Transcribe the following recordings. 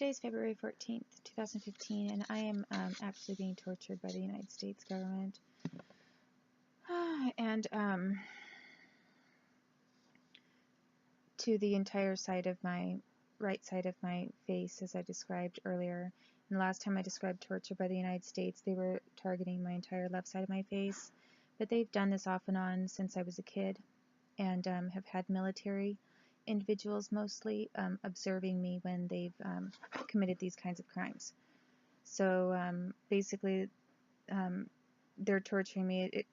Today is February 14th, 2015, and I am actually being tortured by the United States government. And to the entire side of my right side of my face, as I described earlier. And the last time I described torture by the United States, they were targeting my entire left side of my face. But they've done this off and on since I was a kid, and have had military individuals mostly observing me when they've committed these kinds of crimes. So basically they're torturing me. It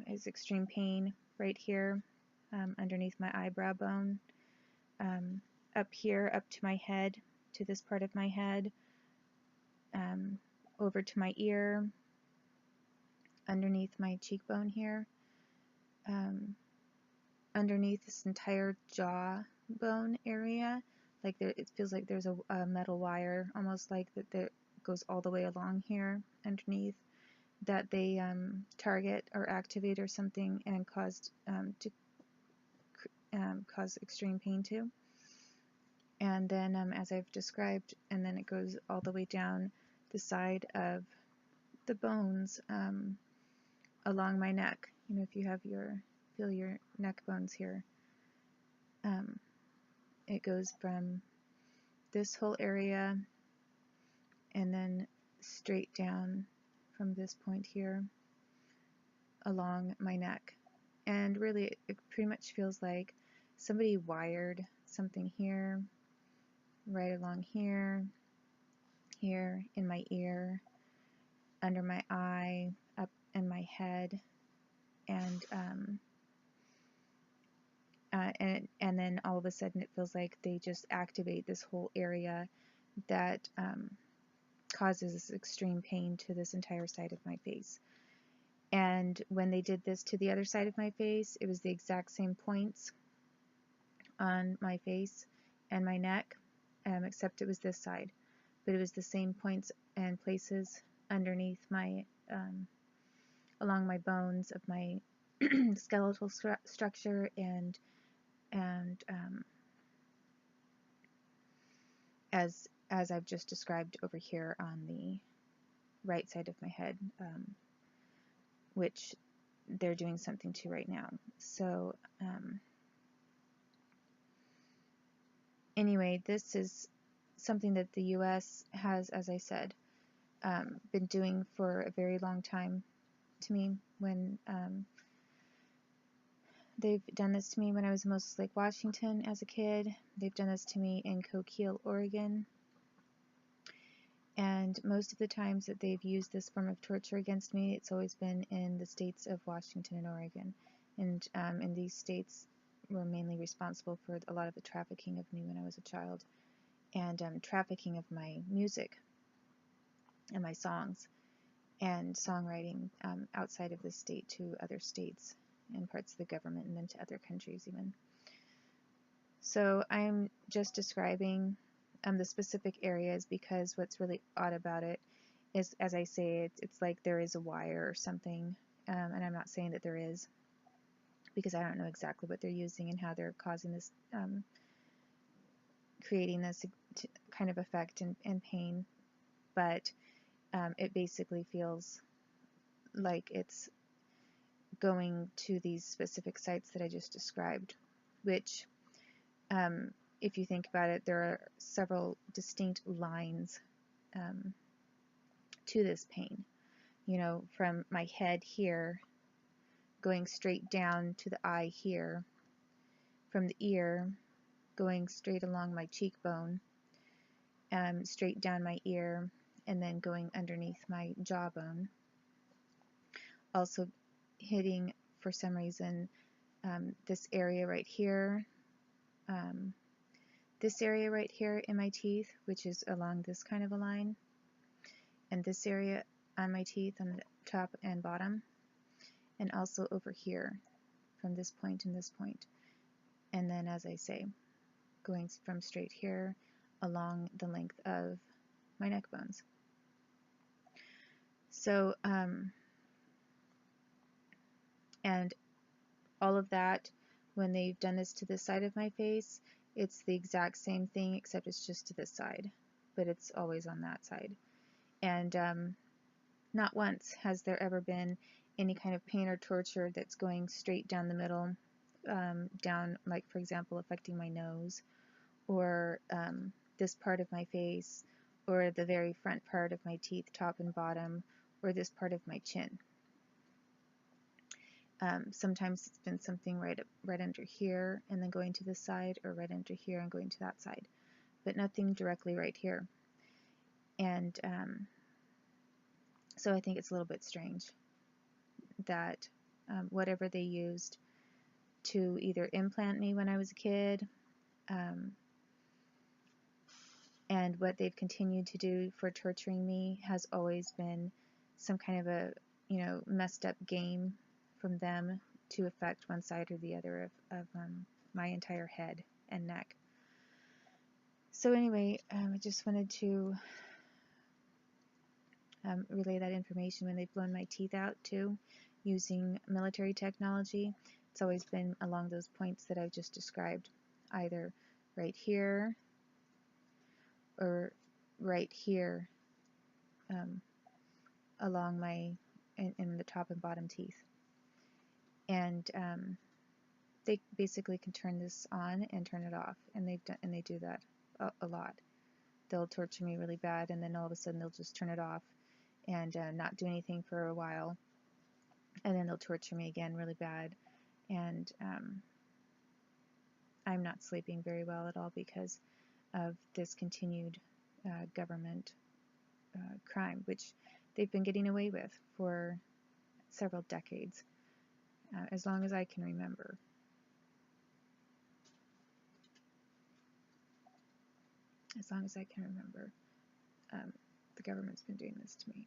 is extreme pain right here underneath my eyebrow bone, up here, up to my head, to this part of my head, over to my ear, underneath my cheekbone here, underneath this entire jaw bone area. Like it feels like there's a metal wire, almost like that goes all the way along here underneath, that they target or activate or something and cause extreme pain to. And then as I've described, and then it goes all the way down the side of the bones along my neck. You know, if you have feel your neck bones here, it goes from this whole area and then straight down from this point here along my neck. And really it pretty much feels like somebody wired something here, right along here, here in my ear, under my eye, up in my head, and then all of a sudden it feels like they just activate this whole area that causes this extreme pain to this entire side of my face. And when they did this to the other side of my face, it was the exact same points on my face and my neck, except it was this side. But it was the same points and places underneath my, along my bones of my skeletal structure, and as I've just described over here on the right side of my head, which they're doing something to right now. So anyway, this is something that the U.S. has, as I said, been doing for a very long time to me. When they've done this to me when I was in Moses Lake, Washington as a kid. They've done this to me in Coquille, Oregon. And most of the times that they've used this form of torture against me, it's always been in the states of Washington and Oregon. And in these states were mainly responsible for a lot of the trafficking of me when I was a child, and trafficking of my music and my songs and songwriting outside of the state to other states and parts of the government, and then to other countries even. So I'm just describing the specific areas because what's really odd about it is, as I say, it's like there is a wire or something, and I'm not saying that there is, because I don't know exactly what they're using and how they're causing this, creating this kind of effect and pain, but it basically feels like it's going to these specific sites that I just described, which if you think about it, there are several distinct lines to this pain. You know, from my head here, going straight down to the eye here, from the ear, going straight along my cheekbone, straight down my ear, and then going underneath my jawbone. Also hitting, for some reason, this area right here, this area right here in my teeth, which is along this kind of a line, and this area on my teeth on the top and bottom, and also over here from this point and this point. And then, as I say, going from straight here along the length of my neck bones. So, and all of that, when they've done this to this side of my face, it's the exact same thing, except it's just to this side. but it's always on that side. And not once has there ever been any kind of pain or torture that's going straight down the middle, down, like for example, affecting my nose, or this part of my face, or the very front part of my teeth, top and bottom, or this part of my chin. Sometimes it's been something right under here and then going to this side, or right under here and going to that side, but nothing directly right here. And so I think it's a little bit strange that whatever they used to either implant me when I was a kid, and what they've continued to do for torturing me has always been some kind of a, messed up game from them to affect one side or the other of my entire head and neck. So anyway, I just wanted to relay that information. When they've blown my teeth out too, using military technology, it's always been along those points that I've just described, either right here or right here, along in the top and bottom teeth. And they basically can turn this on and turn it off, and they do that a lot. They'll torture me really bad, and then all of a sudden they'll just turn it off and not do anything for a while, and then they'll torture me again really bad, and I'm not sleeping very well at all because of this continued government crime, which they've been getting away with for several decades, as long as I can remember. As long as I can remember, the government's been doing this to me.